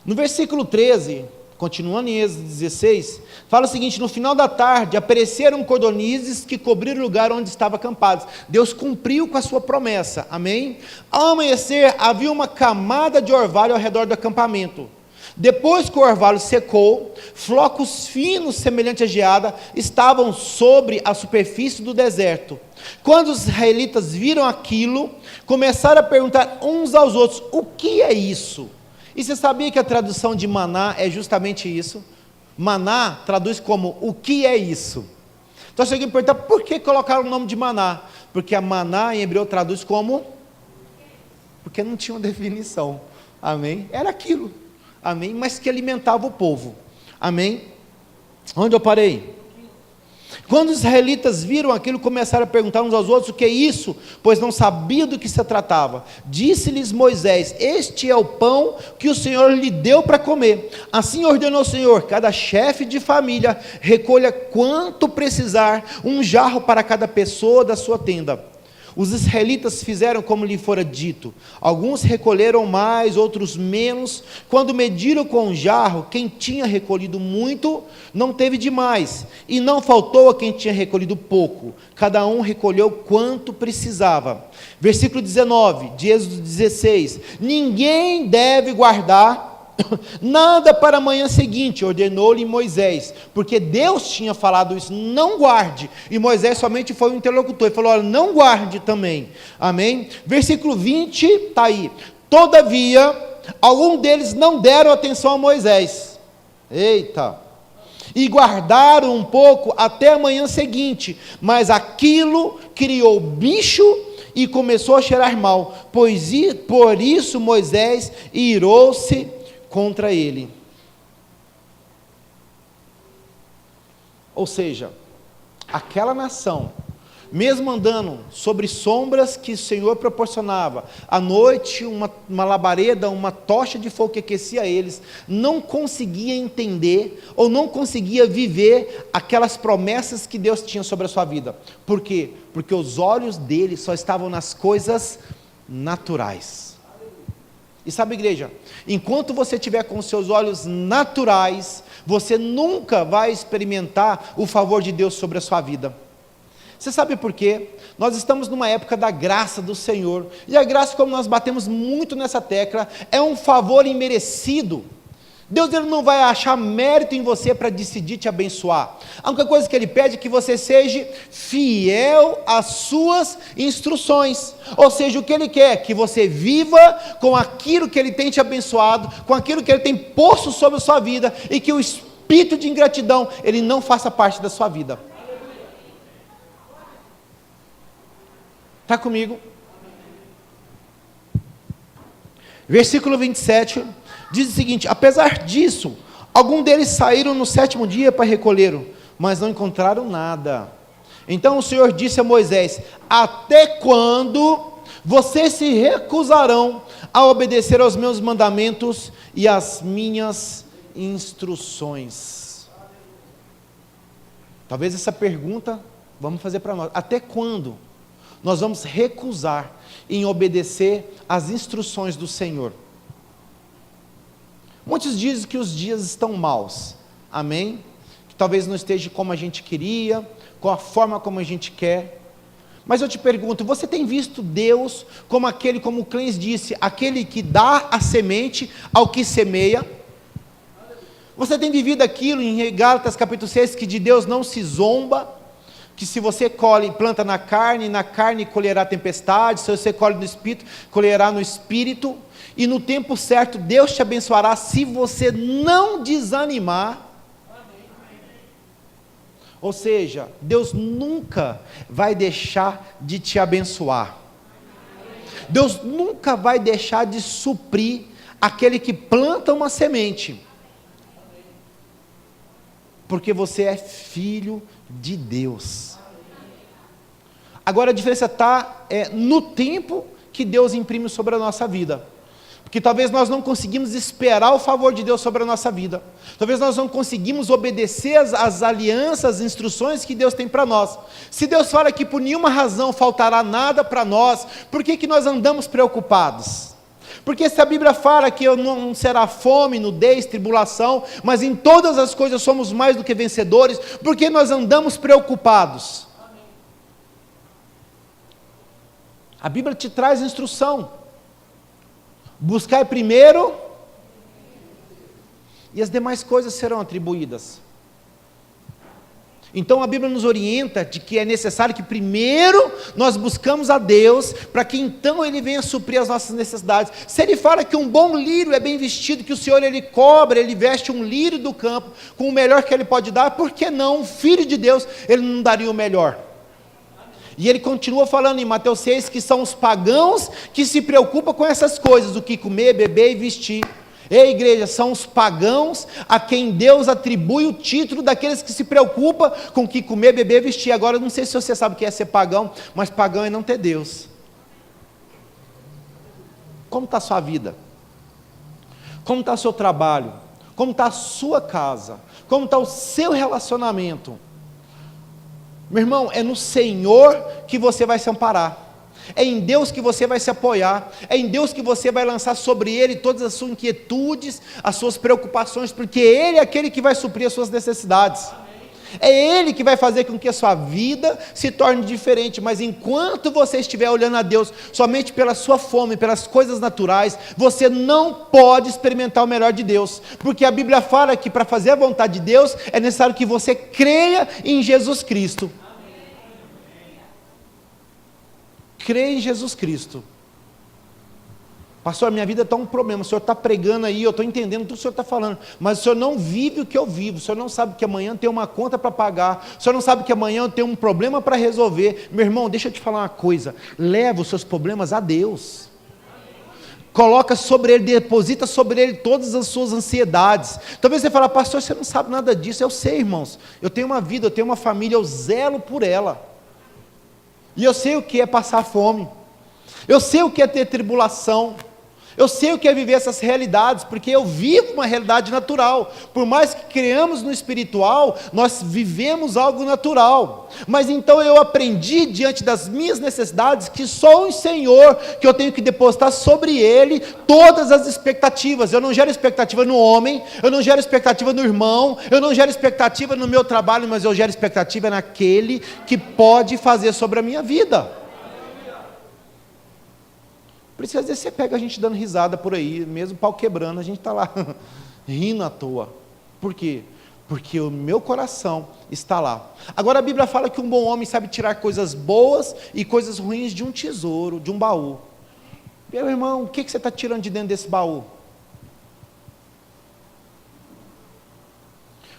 no versículo 13, continuando em Êxodo 16, fala o seguinte: no final da tarde apareceram cordonizes que cobriram o lugar onde estavam acampados. Deus cumpriu com a sua promessa, amém? Ao amanhecer havia uma camada de orvalho ao redor do acampamento. Depois que o orvalho secou, flocos finos semelhantes a geada estavam sobre a superfície do deserto. Quando os israelitas viram aquilo, começaram a perguntar uns aos outros: o que é isso? E você sabia que a tradução de maná é justamente isso? Maná traduz como o que é isso? Então você tem que perguntar, por que colocaram o nome de maná? Porque a maná em hebreu traduz como? Porque não tinha uma definição, amém? Era aquilo, amém? Mas que alimentava o povo, amém? Onde eu parei? Quando os israelitas viram aquilo, começaram a perguntar uns aos outros: o que é isso? Pois não sabiam do que se tratava. Disse-lhes Moisés: este é o pão que o Senhor lhe deu para comer. Assim ordenou o Senhor: cada chefe de família recolha quanto precisar, um jarro para cada pessoa da sua tenda. Os israelitas fizeram como lhe fora dito. Alguns recolheram mais, outros menos. Quando mediram com um jarro, quem tinha recolhido muito, não teve demais. E não faltou a quem tinha recolhido pouco. Cada um recolheu quanto precisava. Versículo 19, de Êxodo 16. Ninguém deve guardar nada para a manhã seguinte, ordenou-lhe Moisés, porque Deus tinha falado isso: não guarde, e Moisés somente foi o interlocutor, ele falou: olha, não guarde também, amém? Versículo 20, está aí: todavia, algum deles não deram atenção a Moisés, eita, e guardaram um pouco até a manhã seguinte, mas aquilo criou bicho e começou a cheirar mal, por isso Moisés irou-se contra ele. Ou seja, aquela nação, mesmo andando sobre sombras que o Senhor proporcionava, à noite uma labareda, uma tocha de fogo que aquecia eles, não conseguia entender, ou não conseguia viver aquelas promessas que Deus tinha sobre a sua vida. Por quê? Porque os olhos deles só estavam nas coisas naturais. E sabe, igreja, enquanto você estiver com os seus olhos naturais, você nunca vai experimentar o favor de Deus sobre a sua vida. Você sabe por quê? Nós estamos numa época da graça do Senhor, e a graça, como nós batemos muito nessa tecla, é um favor imerecido. Deus, ele não vai achar mérito em você para decidir te abençoar. A única coisa que Ele pede é que você seja fiel às suas instruções. Ou seja, o que Ele quer? Que você viva com aquilo que Ele tem te abençoado, com aquilo que Ele tem posto sobre a sua vida, e que o espírito de ingratidão, ele não faça parte da sua vida. Está comigo? Versículo 27... diz o seguinte: apesar disso, alguns deles saíram no 7º dia para recolher, mas não encontraram nada. Então o Senhor disse a Moisés: até quando vocês se recusarão a obedecer aos meus mandamentos e às minhas instruções? Talvez essa pergunta vamos fazer para nós: até quando nós vamos recusar em obedecer às instruções do Senhor? Muitos dizem que os dias estão maus, amém? Que talvez não esteja como a gente queria, com a forma como a gente quer. Mas eu te pergunto: você tem visto Deus como aquele, como o Clães disse, aquele que dá a semente ao que semeia? Você tem vivido aquilo em Gálatas capítulo 6, que de Deus não se zomba, que se você colhe, planta na carne colherá tempestade, se você colhe no espírito, colherá no espírito, e no tempo certo Deus te abençoará se você não desanimar. Ou seja, Deus nunca vai deixar de te abençoar. Deus nunca vai deixar de suprir aquele que planta uma semente, porque você é filho de Deus. Agora a diferença está no tempo que Deus imprime sobre a nossa vida. Porque talvez nós não conseguimos esperar o favor de Deus sobre a nossa vida. Talvez nós não conseguimos obedecer às alianças, às instruções que Deus tem para nós. Se Deus fala que por nenhuma razão faltará nada para nós, por que nós andamos preocupados? Porque se a Bíblia fala que não será fome, nudez, tribulação, mas em todas as coisas somos mais do que vencedores, por que nós andamos preocupados? A Bíblia te traz instrução. Buscai primeiro, e as demais coisas serão atribuídas. Então a Bíblia nos orienta de que é necessário que primeiro nós buscamos a Deus, para que então Ele venha suprir as nossas necessidades. Se Ele fala que um bom lírio é bem vestido, que o Senhor Ele cobre, Ele veste um lírio do campo, com o melhor que Ele pode dar, por que não um filho de Deus, Ele não daria o melhor? E ele continua falando em Mateus 6, que são os pagãos que se preocupam com essas coisas, o que comer, beber e vestir. Ei, igreja, são os pagãos a quem Deus atribui o título daqueles que se preocupam com o que comer, beber, vestir. Agora, eu não sei se você sabe o que é ser pagão, mas pagão é não ter Deus. Como está a sua vida? Como está o seu trabalho? Como está a sua casa? Como está o seu relacionamento? Meu irmão, é no Senhor que você vai se amparar, é em Deus que você vai se apoiar, é em Deus que você vai lançar sobre Ele todas as suas inquietudes, as suas preocupações, porque Ele é aquele que vai suprir as suas necessidades. É Ele que vai fazer com que a sua vida se torne diferente. Mas enquanto você estiver olhando a Deus somente pela sua fome, pelas coisas naturais, você não pode experimentar o melhor de Deus, porque a Bíblia fala que para fazer a vontade de Deus é necessário que você creia em Jesus Cristo. Creia em Jesus Cristo. Pastor, minha vida está um problema, o senhor está pregando aí, eu estou entendendo tudo que o senhor está falando, mas o senhor não vive o que eu vivo, o senhor não sabe que amanhã tem uma conta para pagar, o senhor não sabe que amanhã eu tenho um problema para resolver. Meu irmão, deixa eu te falar uma coisa, leva os seus problemas a Deus, coloca sobre Ele, deposita sobre Ele todas as suas ansiedades. Talvez você fale, pastor, você não sabe nada disso. Eu sei, irmãos, eu tenho uma vida, eu tenho uma família, eu zelo por ela, e eu sei o que é passar fome, eu sei o que é ter tribulação, eu sei o que é viver essas realidades, porque eu vivo uma realidade natural. Por mais que criamos no espiritual, nós vivemos algo natural. Mas então eu aprendi diante das minhas necessidades que só o Senhor, que eu tenho que depositar sobre Ele todas as expectativas. Eu não gero expectativa no homem, eu não gero expectativa no irmão, eu não gero expectativa no meu trabalho, mas eu gero expectativa naquele que pode fazer sobre a minha vida. Por isso, às vezes você pega a gente dando risada por aí, mesmo pau quebrando, a gente está lá rindo à toa. Por quê? Porque o meu coração está lá. Agora a Bíblia fala que um bom homem sabe tirar coisas boas e coisas ruins de um tesouro, de um baú. Meu irmão, o que você está tirando de dentro desse baú?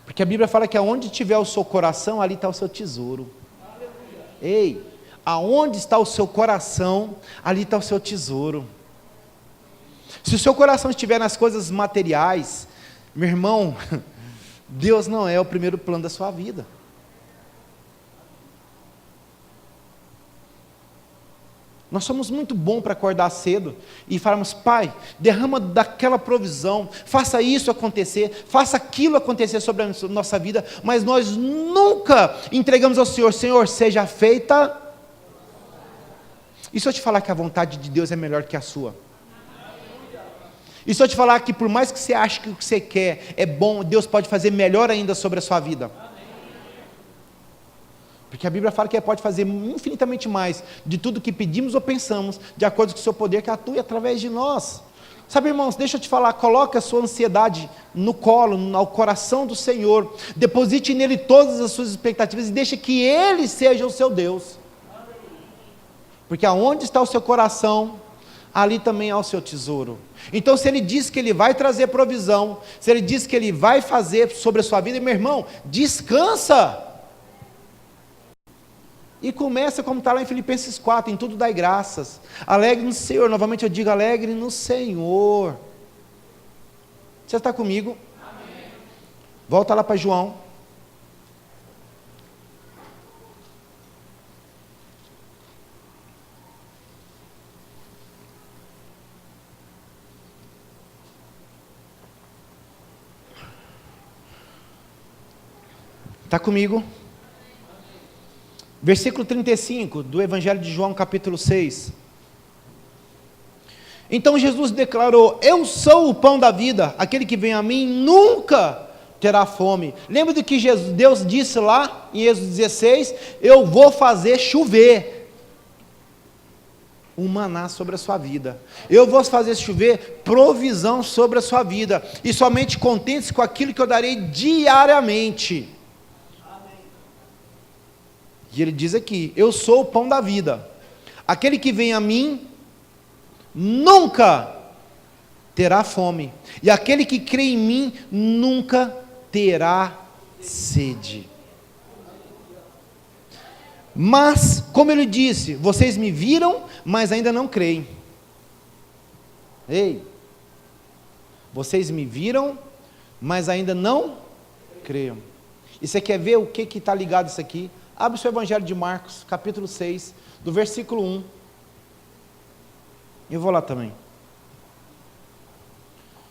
Porque a Bíblia fala que aonde tiver o seu coração, ali está o seu tesouro. Ei! Aonde está o seu coração, ali está o seu tesouro. Se o seu coração estiver nas coisas materiais, meu irmão, Deus não é o primeiro plano da sua vida. Nós somos muito bons para acordar cedo e falarmos, Pai, derrama daquela provisão, faça isso acontecer, faça aquilo acontecer sobre a nossa vida, mas nós nunca entregamos ao Senhor, Senhor, seja feita. E se eu te falar que a vontade de Deus é melhor que a sua? E se eu te falar que por mais que você ache que o que você quer é bom, Deus pode fazer melhor ainda sobre a sua vida? Porque a Bíblia fala que Ele pode fazer infinitamente mais de tudo que pedimos ou pensamos, de acordo com o seu poder que atue através de nós. Sabe, irmãos, deixa eu te falar, coloque a sua ansiedade no colo, no coração do Senhor, deposite nele todas as suas expectativas e deixe que Ele seja o seu Deus. Porque aonde está o seu coração, ali também há o seu tesouro. Então, se Ele diz que Ele vai trazer provisão, se Ele diz que Ele vai fazer sobre a sua vida, meu irmão, descansa. E começa como está lá em Filipenses 4, em tudo dai graças. Alegre no Senhor, novamente eu digo, alegre no Senhor. Você está comigo? Amém. Volta lá para João. Está comigo? Versículo 35 do Evangelho de João, capítulo 6. Então Jesus declarou, eu sou o pão da vida, aquele que vem a mim nunca terá fome. Lembra do que Deus disse lá em Êxodo 16? Eu vou fazer chover um maná sobre a sua vida, eu vou fazer chover provisão sobre a sua vida, e somente contente-se com aquilo que eu darei diariamente. E ele diz aqui, eu sou o pão da vida, aquele que vem a mim, nunca terá fome, e aquele que crê em mim, nunca terá sede. Mas, como ele disse, vocês me viram, mas ainda não creem. Ei, Vocês me viram, mas ainda não creiam. E você quer ver o que está ligado isso aqui? Abre o seu Evangelho de Marcos, capítulo 6, do versículo 1. Eu vou lá também.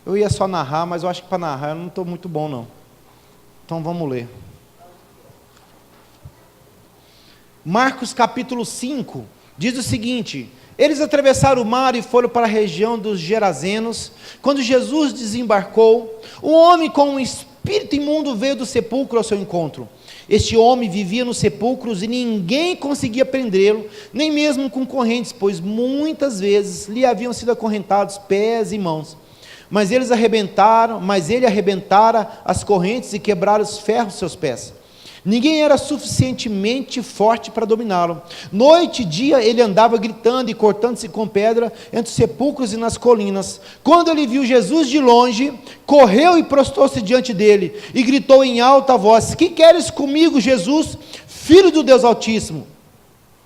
Eu ia só narrar, mas eu acho que para narrar eu não estou muito bom não. Então vamos ler. Marcos capítulo 5, diz o seguinte: eles atravessaram o mar e foram para a região dos Gerazenos. Quando Jesus desembarcou, um homem com um espírito imundo veio do sepulcro ao seu encontro. Este homem vivia nos sepulcros e ninguém conseguia prendê-lo, nem mesmo com correntes, pois muitas vezes lhe haviam sido acorrentados pés e mãos. Mas ele arrebentara as correntes e quebrara os ferros dos seus pés. Ninguém era suficientemente forte para dominá-lo. Noite e dia ele andava gritando e cortando-se com pedra entre os sepulcros e nas colinas. Quando ele viu Jesus de longe, correu e prostrou-se diante dele e gritou em alta voz: que queres comigo, Jesus, Filho do Deus Altíssimo?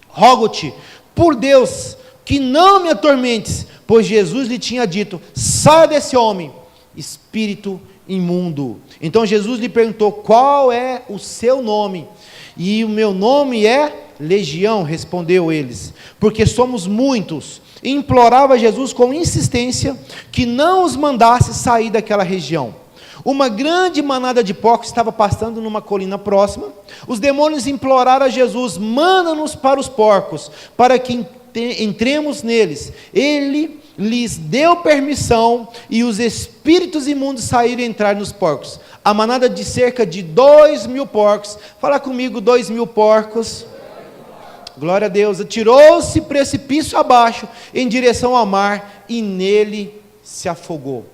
Rogo-te, por Deus, que não me atormentes. Pois Jesus lhe tinha dito: saia desse homem, espírito imundo. Então Jesus lhe perguntou: qual é o seu nome? E o meu nome é Legião, respondeu eles, porque somos muitos. E implorava Jesus com insistência que não os mandasse sair daquela região. Uma grande manada de porcos estava pastando numa colina próxima. Os demônios imploraram a Jesus: manda-nos para os porcos, para que entremos neles. Ele lhes deu permissão e os espíritos imundos saíram e entraram nos porcos. A manada de cerca de 2.000 porcos, fala comigo, 2.000 porcos, glória a Deus, atirou-se precipício abaixo em direção ao mar e nele se afogou.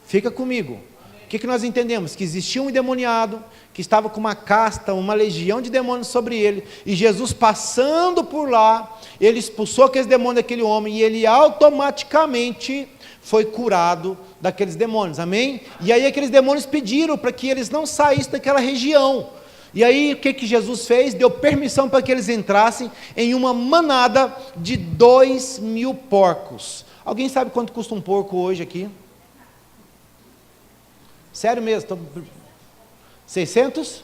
Fica comigo. O que nós entendemos? Que existia um endemoniado, que estava com uma casta, uma legião de demônios sobre ele, e Jesus passando por lá, ele expulsou aqueles demônios daquele homem, e ele automaticamente foi curado daqueles demônios, amém? E aí aqueles demônios pediram para que eles não saíssem daquela região, e aí o que Jesus fez? Deu permissão para que eles entrassem em uma manada de 2.000 porcos. Alguém sabe quanto custa um porco hoje aqui? Sério mesmo, 600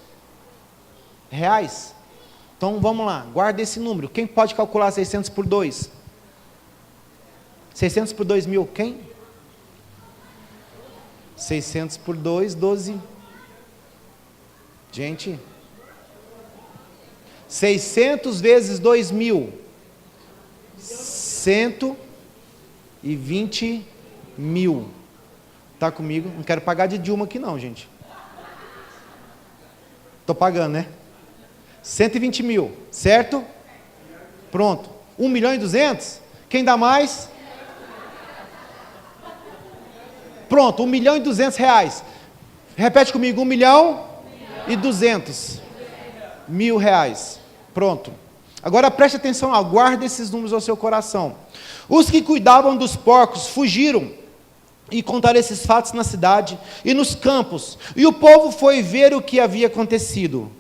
reais? Então vamos lá, guarda esse número. Quem pode calcular 600 por 2? 600 por 2.000, quem? 600 por 2, 12. Gente, 600 vezes 2.000, 120 mil. Está comigo? Não quero pagar de Dilma aqui não, gente. Estou pagando, né? 120 mil, certo? Pronto. 1.200.000? Quem dá mais? Pronto, 1.200.000 reais. Repete comigo, 1.200.000 reais. Pronto. Agora preste atenção, guarde esses números ao seu coração. Os que cuidavam dos porcos fugiram e contaram esses fatos na cidade e nos campos, e o povo foi ver o que havia acontecido.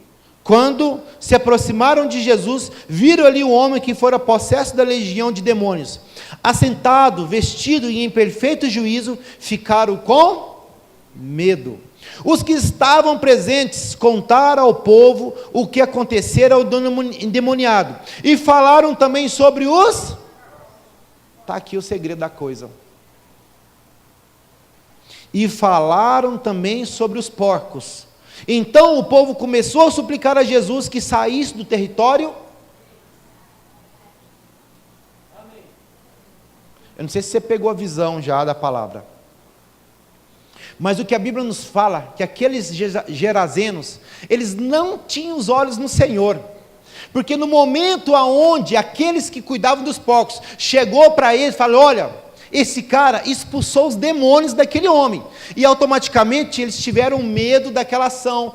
Quando se aproximaram de Jesus, viram ali o homem que fora possesso da legião de demônios, assentado, vestido e em perfeito juízo, ficaram com medo. Os que estavam presentes contaram ao povo o que acontecera ao endemoniado, e falaram também sobre os... Está aqui o segredo da coisa. E falaram também sobre os porcos. Então o povo começou a suplicar a Jesus que saísse do território. Eu não sei se você pegou a visão já da palavra. Mas o que a Bíblia nos fala, que aqueles gerazenos, eles não tinham os olhos no Senhor. Porque no momento aonde aqueles que cuidavam dos porcos, chegou para eles e falou: olha, esse cara expulsou os demônios daquele homem, e automaticamente eles tiveram medo daquela ação,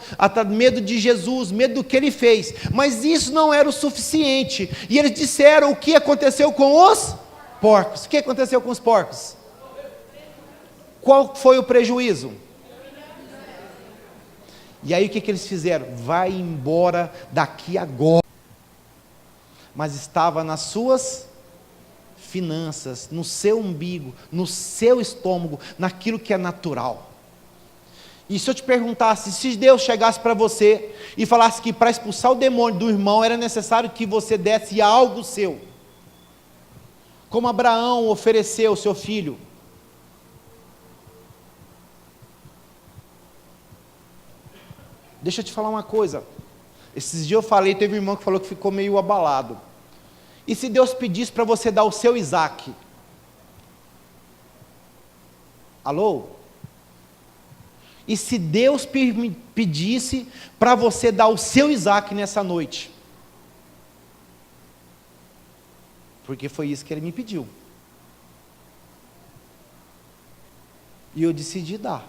medo de Jesus, medo do que ele fez, mas isso não era o suficiente, e eles disseram o que aconteceu com os porcos. O que aconteceu com os porcos? Qual foi o prejuízo? E aí o que eles fizeram? Vai embora daqui agora. Mas estava nas suas finanças, no seu umbigo, no seu estômago, naquilo que é natural. E se eu te perguntasse, se Deus chegasse para você e falasse que para expulsar o demônio do irmão era necessário que você desse algo seu, como Abraão ofereceu o seu filho, deixa eu te falar uma coisa, esses dias eu falei, teve um irmão que falou que ficou meio abalado, e se Deus pedisse para você dar o seu Isaac? Alô? E se Deus pedisse para você dar o seu Isaac nessa noite? Porque foi isso que Ele me pediu. E eu decidi dar.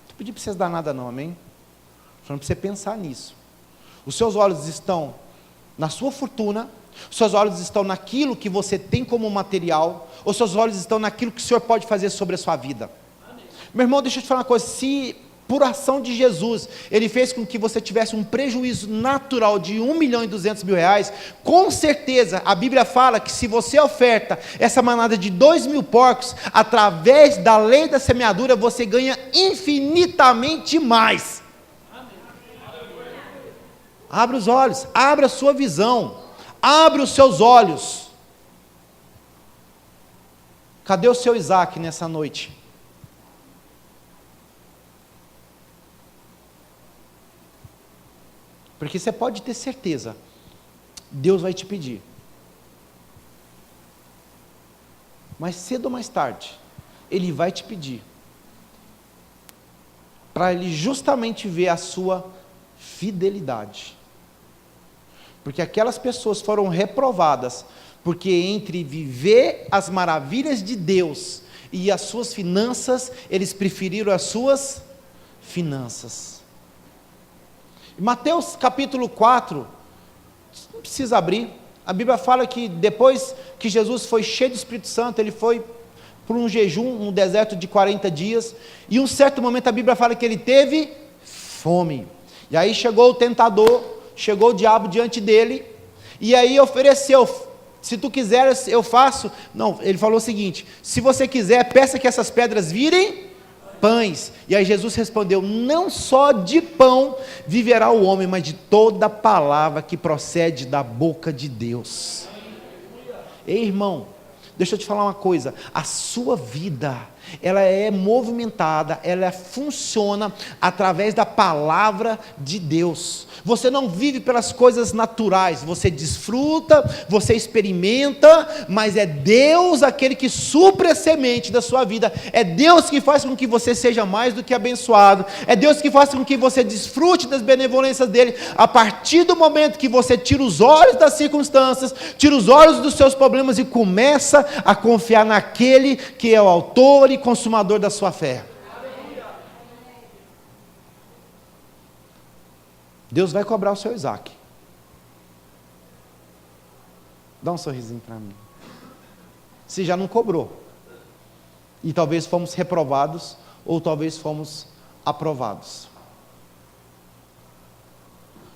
Não pedi para vocês dar nada não, amém? Falando para você pensar nisso. Os seus olhos estão na sua fortuna, os seus olhos estão naquilo que você tem como material, ou os seus olhos estão naquilo que o Senhor pode fazer sobre a sua vida. Amém. Meu irmão, deixa eu te falar uma coisa, se por ação de Jesus, Ele fez com que você tivesse um prejuízo natural de 1.200.000 reais, com certeza, a Bíblia fala que se você oferta essa manada de 2.000 porcos, através da lei da semeadura, você ganha infinitamente mais. Abra os olhos, abra a sua visão, abra os seus olhos. Cadê o seu Isaac nessa noite? Porque você pode ter certeza, Deus vai te pedir. Mas cedo ou mais tarde, Ele vai te pedir. Para Ele justamente ver a sua fidelidade. Porque aquelas pessoas foram reprovadas, porque entre viver as maravilhas de Deus e as suas finanças, eles preferiram as suas finanças. Mateus capítulo 4, não precisa abrir, a Bíblia fala que depois que Jesus foi cheio do Espírito Santo, Ele foi por um jejum, um deserto de 40 dias, e um certo momento a Bíblia fala que Ele teve fome, e aí chegou o tentador, chegou o diabo diante dele, e aí ofereceu, se tu quiseres eu faço, não, ele falou o seguinte, se você quiser, peça que essas pedras virem pães, e aí Jesus respondeu, não só de pão viverá o homem, mas de toda palavra que procede da boca de Deus. Ei irmão, deixa eu te falar uma coisa, a sua vida, ela é movimentada, ela funciona através da palavra de Deus. Você não vive pelas coisas naturais, você desfruta, você experimenta, mas é Deus aquele que supre a semente da sua vida, é Deus que faz com que você seja mais do que abençoado, é Deus que faz com que você desfrute das benevolências dEle, a partir do momento que você tira os olhos das circunstâncias, tira os olhos dos seus problemas e começa a confiar naquele que é o autor e consumador da sua fé. Deus vai cobrar o seu Isaac. Dá um sorrisinho para mim. Se já não cobrou. E talvez fomos reprovados, ou talvez fomos aprovados.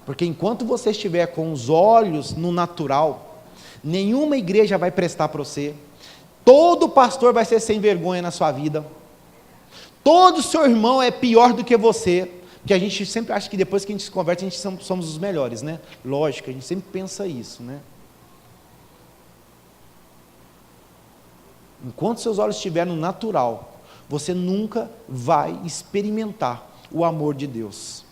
Porque enquanto você estiver com os olhos no natural, nenhuma igreja vai prestar para você, todo pastor vai ser sem vergonha na sua vida, todo seu irmão é pior do que você, porque a gente sempre acha que depois que a gente se converte, a gente somos os melhores, né? Lógico, a gente sempre pensa isso, né? Enquanto seus olhos estiverem no natural, você nunca vai experimentar o amor de Deus.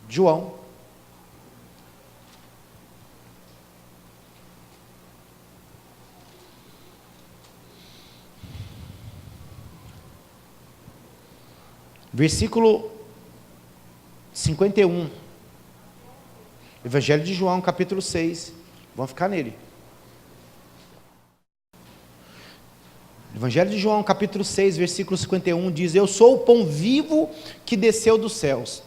João. Versículo 51. Evangelho de João, capítulo 6. Vamos ficar nele. Evangelho de João, capítulo 6, versículo 51, diz: Eu sou o pão vivo que desceu dos céus.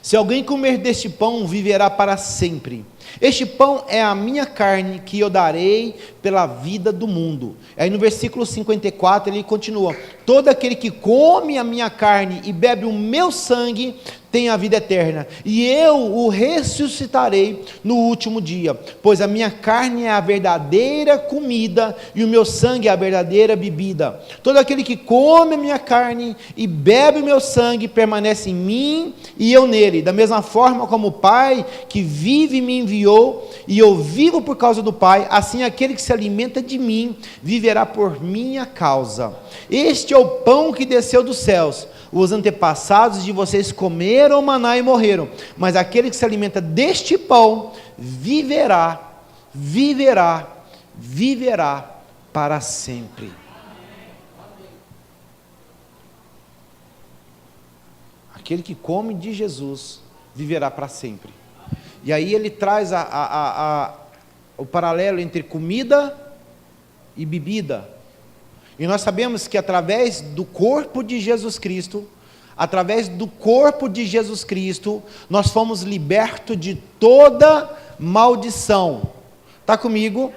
Se alguém comer deste pão, viverá para sempre. Este pão é a minha carne, que eu darei pela vida do mundo. Aí no versículo 54 ele continua: Todo aquele que come a minha carne e bebe o meu sangue, tem a vida eterna, e eu o ressuscitarei no último dia, pois a minha carne é a verdadeira comida, e o meu sangue é a verdadeira bebida. Todo aquele que come a minha carne e bebe o meu sangue, permanece em mim e eu nele, da mesma forma como o Pai que vive me enviou, e eu vivo por causa do Pai, assim aquele que se alimenta de mim, viverá por minha causa. Este é o pão que desceu dos céus. Os antepassados de vocês comeram maná e morreram, mas aquele que se alimenta deste pão, viverá para sempre. Aquele que come de Jesus, viverá para sempre. E aí ele traz o paralelo entre comida e bebida. E nós sabemos que através do corpo de Jesus Cristo, nós fomos libertos de toda maldição. Está comigo?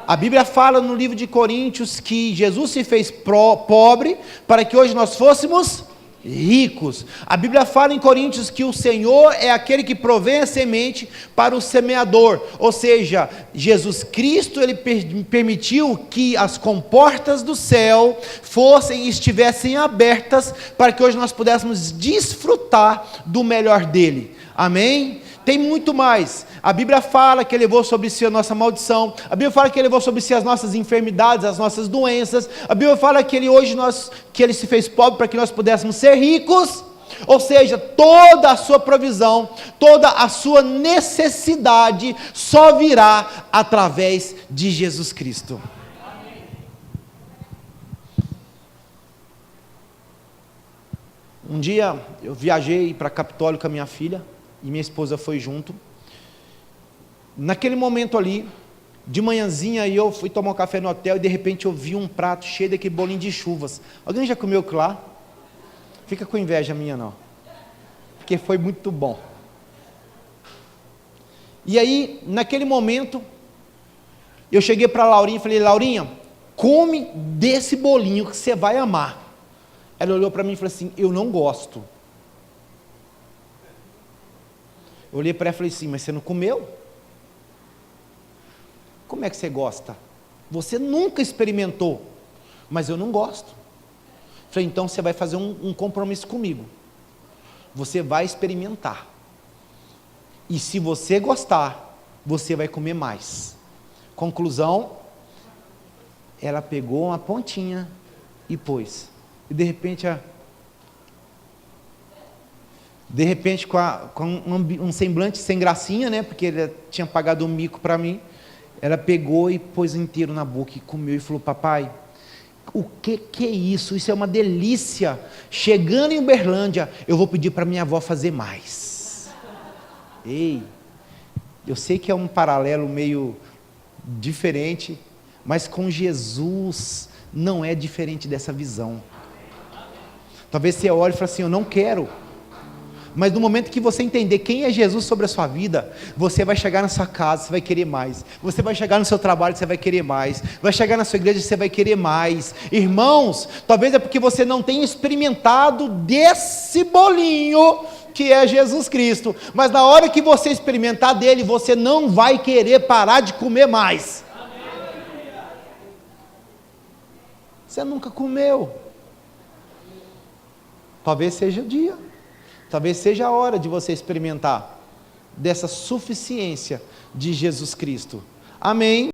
A Bíblia fala no livro de Coríntios que Jesus se fez pobre para que hoje nós fôssemos ricos. A Bíblia fala em Coríntios que o Senhor é aquele que provém a semente para o semeador, ou seja, Jesus Cristo, ele permitiu que as comportas do céu estivessem abertas, para que hoje nós pudéssemos desfrutar do melhor dele, amém? Tem muito mais. A Bíblia fala que ele levou sobre si a nossa maldição. A Bíblia fala que ele levou sobre si as nossas enfermidades, as nossas doenças. A Bíblia fala que ele se fez pobre para que nós pudéssemos ser ricos. Ou seja, toda a sua provisão, toda a sua necessidade só virá através de Jesus Cristo. Um dia eu viajei para Capitólio com a minha filha, e minha esposa foi junto. Naquele momento ali, de manhãzinha, eu fui tomar um café no hotel, e de repente eu vi um prato cheio daquele bolinho de chuvas. Alguém já comeu aquilo lá? Fica com inveja minha não, porque foi muito bom. E aí, naquele momento, eu cheguei para a Laurinha e falei: Laurinha, come desse bolinho que você vai amar. Ela olhou para mim e falou assim: eu não gosto. Eu olhei para ela e falei assim: mas você não comeu? Como é que você gosta? Você nunca experimentou. Mas eu não gosto. Falei: então você vai fazer um compromisso comigo. Você vai experimentar. E se você gostar, você vai comer mais. Conclusão, ela pegou uma pontinha e pôs. E de repente com um semblante sem gracinha, né? Porque ele tinha pagado um mico para mim. Ela pegou e pôs inteiro na boca e comeu e falou: papai, o que é isso? Isso é uma delícia. Chegando em Uberlândia, eu vou pedir para minha avó fazer mais. Ei, eu sei que é um paralelo meio diferente, mas com Jesus não é diferente dessa visão. Talvez você olhe e fale assim: eu não quero. Mas no momento que você entender quem é Jesus sobre a sua vida, você vai chegar na sua casa, você vai querer mais. Você vai chegar no seu trabalho, você vai querer mais. Vai chegar na sua igreja, você vai querer mais. Irmãos, talvez é porque você não tenha experimentado desse bolinho que é Jesus Cristo. Mas na hora que você experimentar dele, você não vai querer parar de comer mais. Você nunca comeu. Talvez seja o dia. Talvez seja a hora de você experimentar dessa suficiência de Jesus Cristo. Amém?